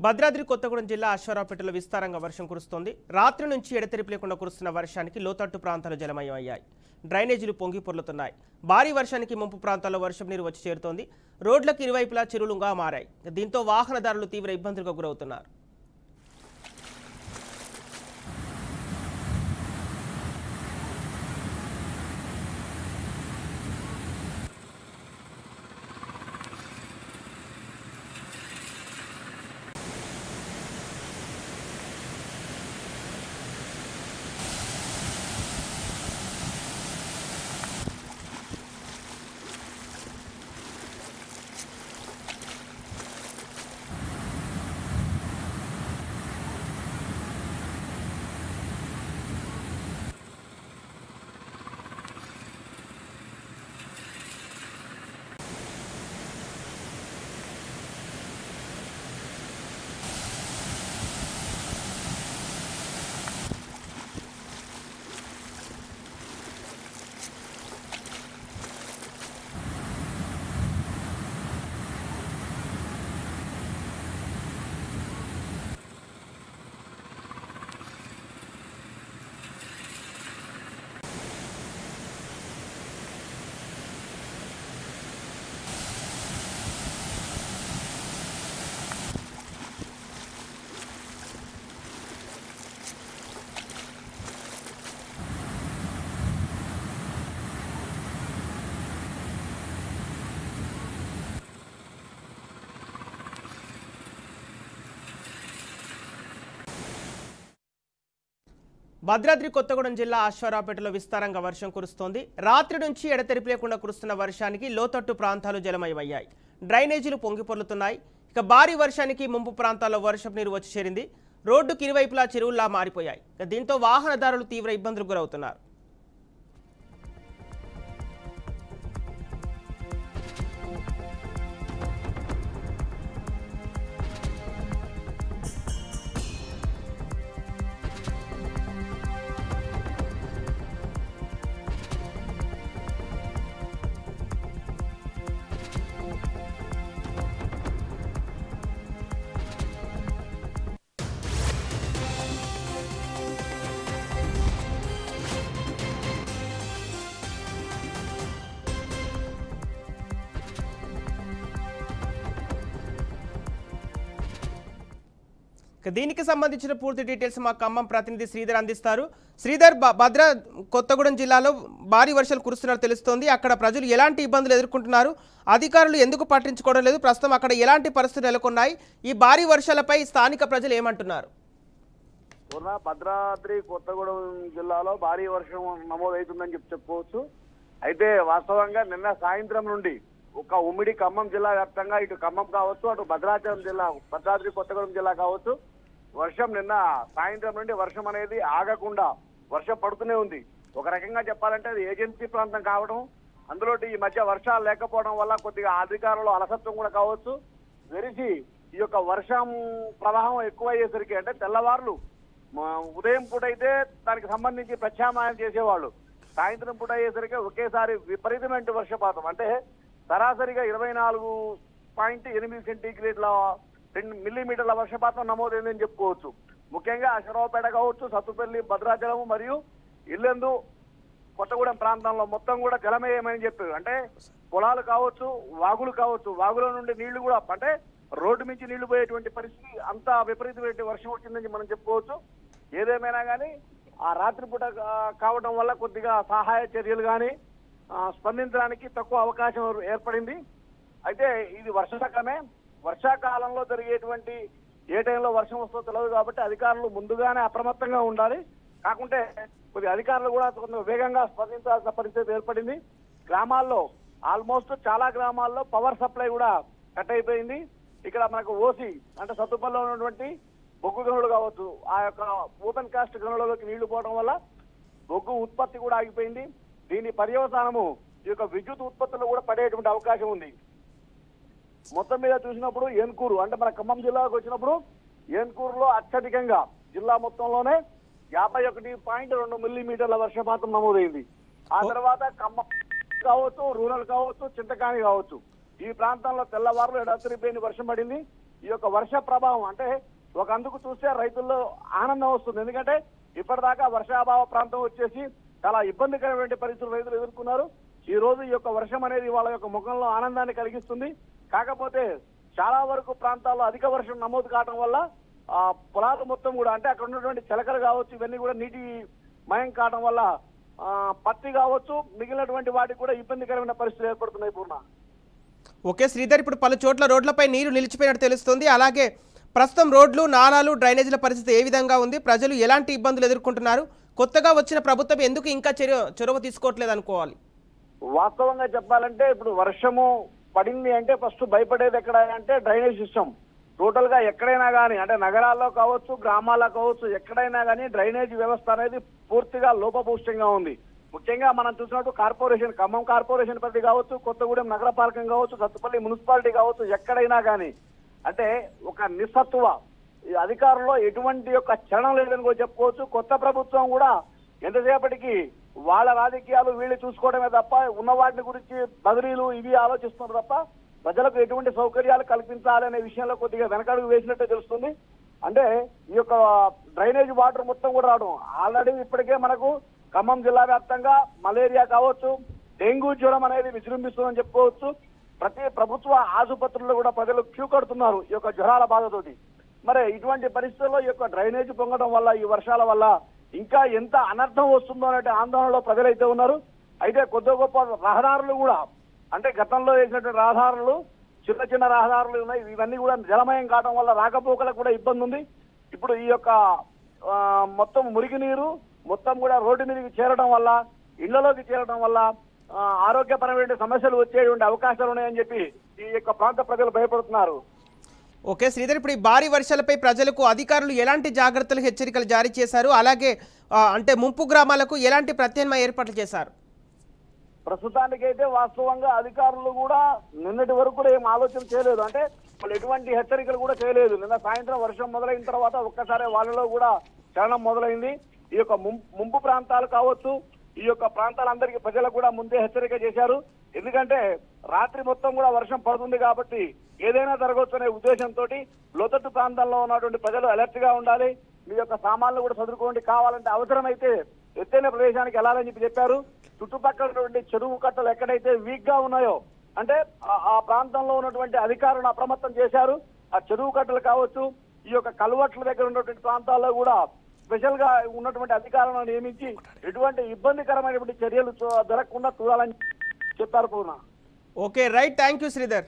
భద్రాద్రి కొత్తగూడెం జిల్లా అశ్వారావుపేటలో విస్తారంగా వర్షం కురుస్తోంది. రాత్రి నుంచి ఎడతెరిపి లేకుండా కురుస్తున్న వర్షానికి లోతట్టు ప్రాంతాలు జలమయమయ్యాయి. డ్రైనేజీలు పొంగి పొర్లుతున్నాయి. భారీ వర్షానికి ముంపు ప్రాంతాల్లో వర్షం నీరు వచ్చి చేరుతోంది. రోడ్లకు ఇరువైపులా చెరువులుగా మారాయి. దీంతో వాహనదారులు తీవ్ర ఇబ్బందులకు గురవుతున్నారు. భద్రాద్రి కొత్తగూడెం జిల్లా అశ్వారావుపేటలో విస్తారంగా వర్షం కురుస్తోంది. రాత్రి నుంచి ఎడతెరిపి లేకుండా కురుస్తున్న వర్షానికి లోతట్టు ప్రాంతాలు జలమయమయ్యాయి. డ్రైనేజీలు పొంగి పొర్లుతున్నాయి. ఇక భారీ వర్షానికి ముంపు ప్రాంతాల్లో వర్షం నీరు వచ్చి చేరింది. రోడ్డుకి ఇరువైపులా చెరువుల్లా మారిపోయాయి. దీంతో వాహనదారులు తీవ్ర ఇబ్బందులకు గురవుతున్నారు. దీనికి సంబంధించిన పూర్తి డీటెయిల్స్ మా ఖమ్మం ప్రతినిధి శ్రీధర్ అందిస్తారు. శ్రీధర్, కొత్తగూడెం జిల్లాలో భారీ వర్షాలు కురుస్తున్నట్టు తెలుస్తోంది. అక్కడ ప్రజలు ఎలాంటి ఇబ్బందులు ఎదుర్కొంటున్నారు? అధికారులు ఎందుకు పట్టించుకోవడం లేదు? ప్రస్తుతం అక్కడ ఎలాంటి పరిస్థితులు నెలకొన్నాయి? ఈ భారీ వర్షాలపై స్థానిక ప్రజలు ఏమంటున్నారు? భద్రాద్రి కొత్తగూడెం జిల్లాలో భారీ వర్షం నమోదవుతుందని చెప్పుకోవచ్చు. అయితే వాస్తవంగా నిన్న సాయంత్రం నుండి ఒక ఉమ్మడి ఖమ్మం జిల్లా వ్యాప్తంగా ఇటు ఖమ్మం కావచ్చు, అటు భద్రాచలం జిల్లా, భద్రాద్రి కొత్తగూడెం జిల్లా కావచ్చు, వర్షం నిన్న సాయంత్రం నుండి వర్షం అనేది ఆగకుండా వర్షం పడుతూనే ఉంది. ఒక రకంగా చెప్పాలంటే అది ఏజెన్సీ ప్రాంతం కావడం, అందులో ఈ మధ్య వర్షాలు లేకపోవడం వల్ల కొద్దిగా అధికారులు అలసత్వం కూడా కావచ్చు. వెరిసి ఈ యొక్క వర్షం ప్రవాహం ఎక్కువయ్యేసరికి అంటే తెల్లవారులు ఉదయం పూట అయితే దానికి సంబంధించి ప్రత్యామ్నాయం చేసేవాళ్ళు, సాయంత్రం పూట అయ్యేసరికి ఒకేసారి విపరీతమైన వర్షపాతం అంటే సరాసరిగా 24.8 సెంటీగ్రేడ్ల 2 మిల్లీమీటర్ల వర్షపాతం నమోదైందని చెప్పుకోవచ్చు. ముఖ్యంగా అశ్వారావుపేట కావచ్చు, సత్తుపల్లి, భద్రాచలం మరియు ఇల్లెందు, కొత్తగూడెం ప్రాంతంలో మొత్తం కూడా జలమయమని చెప్పారు. అంటే పొలాలు కావచ్చు, వాగులు కావచ్చు, వాగుల నుండి నీళ్లు కూడా అంటే రోడ్డు నుంచి నీళ్లు పోయేటువంటి పరిస్థితి, అంత విపరీతమైన వర్షం వచ్చిందని మనం చెప్పుకోవచ్చు. ఏదేమైనా కానీ ఆ రాత్రిపూట కావడం వల్ల కొద్దిగా సహాయ చర్యలు కానీ స్పందించడానికి తక్కువ అవకాశం ఏర్పడింది. అయితే ఇది వర్షాకాలమే, వర్షాకాలంలో జరిగేటువంటి ఏ టైంలో వర్షం వస్తుందో తెలియదు కాబట్టి అధికారులు ముందుగానే అప్రమత్తంగా ఉండాలి. కాకుంటే కొద్ది అధికారులు కూడా కొంచెం వేగంగా స్పందించాల్సిన పరిస్థితి ఏర్పడింది. గ్రామాల్లో ఆల్మోస్ట్ చాలా గ్రామాల్లో పవర్ సప్లై కూడా కట్ అయిపోయింది. ఇక్కడ మనకు ఓసి అంటే సత్తుపల్లిలో ఉన్నటువంటి బొగ్గు గనులు కావచ్చు, ఆ యొక్క ఓపెన్ కాస్ట్ గనులలోకి నీళ్లు పోవడం వల్ల బొగ్గు ఉత్పత్తి కూడా ఆగిపోయింది. దీని పర్యవసానము ఈ యొక్క విద్యుత్ ఉత్పత్తులు కూడా పడేటువంటి అవకాశం ఉంది. మొత్తం మీద చూసినప్పుడు ఏన్కూరు అంటే మన ఖమ్మం జిల్లాకు వచ్చినప్పుడు ఏన్కూరులో అత్యధికంగా జిల్లా మొత్తంలోనే 51.2 మిల్లీమీటర్ల వర్షపాతం నమోదైంది. ఆ తర్వాత ఖమ్మం కావచ్చు, రూరల్ కావచ్చు, చింతకాని కావచ్చు, ఈ ప్రాంతంలో తెల్లవారులు ఎడతెరిపోయిన వర్షం పడింది. ఈ యొక్క వర్ష ప్రభావం అంటే ఒక అందుకు చూస్తే రైతుల్లో ఆనందం వస్తుంది. ఎందుకంటే ఇప్పటిదాకా వర్షాభావ ప్రాంతం వచ్చేసి చాలా ఇబ్బందికరమైన పరిస్థితులు రైతులు ఎదుర్కొన్నారు. ఈ రోజు ఈ యొక్క వర్షం అనేది వాళ్ళ యొక్క ముఖంలో ఆనందాన్ని కలిగిస్తుంది. కాకపోతే చాలా వరకు ప్రాంతాల్లో అధిక వర్షం నమోదు కావడం వల్ల పొలాలు మొత్తం కూడా అంటే అక్కడ ఉన్నటువంటి చిలకలు కావచ్చు ఇవన్నీ కూడా నీటి మయం కావడం వల్ల పత్తి కావచ్చు మిగిలినటువంటి వాటికి కూడా ఇబ్బందికరమైన పరిస్థితులు ఏర్పడుతున్నాయి. పూర్ణ ఓకే శ్రీధర్, ఇప్పుడు పలు చోట్ల రోడ్లపై నీరు నిలిచిపోయినట్టు తెలుస్తుంది. అలాగే ప్రస్తుతం రోడ్లు, నాలాలు, డ్రైనేజీల పరిస్థితి ఏ విధంగా ఉంది? ప్రజలు ఎలాంటి ఇబ్బందులు ఎదుర్కొంటున్నారు? కొత్తగా వచ్చిన ప్రభుత్వం ఎందుకు ఇంకా చొరవ తీసుకోవట్లేదు అనుకోవాలి? వాస్తవంగా చెప్పాలంటే ఇప్పుడు వర్షము పడింది అంటే ఫస్ట్ భయపడేది ఎక్కడ అంటే డ్రైనేజ్ సిస్టమ్. టోటల్ గా ఎక్కడైనా కానీ అంటే నగరాల్లో కావచ్చు, గ్రామాల్లో కావచ్చు, ఎక్కడైనా కానీ డ్రైనేజ్ వ్యవస్థ అనేది పూర్తిగా లోపభూష్టంగా ఉంది. ముఖ్యంగా మనం చూసినట్టు కార్పొరేషన్, ఖమ్మం కార్పొరేషన్ పరిధి కావచ్చు, కొత్తగూడెం నగరపాలకం కావచ్చు, సత్తుపల్లి మున్సిపాలిటీ కావచ్చు, ఎక్కడైనా కానీ అంటే ఒక నిస్సత్తువ ఈ అధికారంలో ఎటువంటి యొక్క చలనం లేదని కూడా చెప్పుకోవచ్చు. కొత్త ప్రభుత్వం కూడా ఎంతసేపటికి వాళ్ళ రాజకీయాలు వీళ్ళు చూసుకోవడమే తప్ప ఉన్న వాటిని గురించి బదిలీలు ఇవి ఆలోచిస్తున్నారు తప్ప ప్రజలకు ఎటువంటి సౌకర్యాలు కల్పించాలనే విషయంలో కొద్దిగా వెనకడుగు వేసినట్టే తెలుస్తుంది. అంటే ఈ యొక్క డ్రైనేజ్ వాటర్ మొత్తం కూడా రావడం ఆల్రెడీ ఇప్పటికే మనకు ఖమ్మం జిల్లా వ్యాప్తంగా మలేరియా కావచ్చు, డెంగ్యూ జ్వరం అనేది విజృంభిస్తుందని చెప్పుకోవచ్చు. ప్రతి ప్రభుత్వ ఆసుపత్రుల్లో కూడా ప్రజలు క్యూ కడుతున్నారు ఈ యొక్క జ్వరాల బాధతోటి. మరి ఇటువంటి పరిస్థితుల్లో ఈ యొక్క డ్రైనేజ్ పొంగడం వల్ల ఈ వర్షాల వల్ల ఇంకా ఎంత అనర్థం వస్తుందో అనే ఆందోళనలో ప్రజలైతే ఉన్నారు. అయితే కొద్ది గొప్ప రహదారులు కూడా అంటే గతంలో వేసినటువంటి రహదారులు చిన్న చిన్న రహదారులు ఉన్నాయి, ఇవన్నీ కూడా జలమయం కావడం వల్ల రాకపోకలకు కూడా ఇబ్బంది ఉంది. ఇప్పుడు ఈ యొక్క మొత్తం మురికి నీరు మొత్తం కూడా రోడ్డు మీదకి చేరడం వల్ల, ఇళ్లలోకి చేరడం వల్ల ఆరోగ్యపరమైన సమస్యలు వచ్చేటువంటి అవకాశాలు ఉన్నాయని చెప్పి ఈ యొక్క ప్రాంత ప్రజలు భయపడుతున్నారు. ఓకే శ్రీధర్, ఇప్పుడు ఈ భారీ వర్షాలపై ప్రజలకు అధికారులు ఎలాంటి జాగ్రత్తలు, హెచ్చరికలు జారీ చేశారు? అలాగే అంటే ముంపు గ్రామాలకు ఎలాంటి ప్రత్యామ్నాయ ఏర్పాట్లు చేశారు? ప్రస్తుతానికైతే వాస్తవంగా అధికారులు కూడా నిన్నటి వరకు కూడా ఏం ఆలోచన చేయలేదు. అంటే వాళ్ళు ఎటువంటి హెచ్చరికలు కూడా చేయలేదు. నిన్న సాయంత్రం వర్షం మొదలైన తర్వాత ఒక్కసారి వాళ్ళలో కూడా చలనం మొదలైంది. ఈ యొక్క ముంపు ప్రాంతాలు కావచ్చు, ఈ యొక్క ప్రాంతాలందరికీ ప్రజలకు కూడా ముందే హెచ్చరిక చేశారు. ఎందుకంటే రాత్రి మొత్తం కూడా వర్షం పడుతుంది కాబట్టి ఏదైనా జరగవచ్చు అనే ఉద్దేశంతో లోతట్టు ప్రాంతాల్లో ఉన్నటువంటి ప్రజలు అలర్ట్ గా ఉండాలి. మీ యొక్క సామాన్లు కూడా చదువుకోండి, కావాలంటే అవసరమైతే ఎత్తైన ప్రదేశానికి వెళ్ళాలని చెప్పారు. చుట్టుపక్కల చెరువు కట్టలు ఎక్కడైతే వీక్ గా ఉన్నాయో అంటే ఆ ప్రాంతంలో ఉన్నటువంటి అధికారులను అప్రమత్తం చేశారు. ఆ చెరువు కట్టలు కావచ్చు, ఈ యొక్క కల్వర్ట్ల దగ్గర ఉన్నటువంటి ప్రాంతాల్లో కూడా స్పెషల్ గా ఉన్నటువంటి అధికారులను నియమించి ఎటువంటి ఇబ్బందికరమైనటువంటి చర్యలు జరగకుండా చూడాలని చెప్పారు. Purna okay right, thank you Sridhar.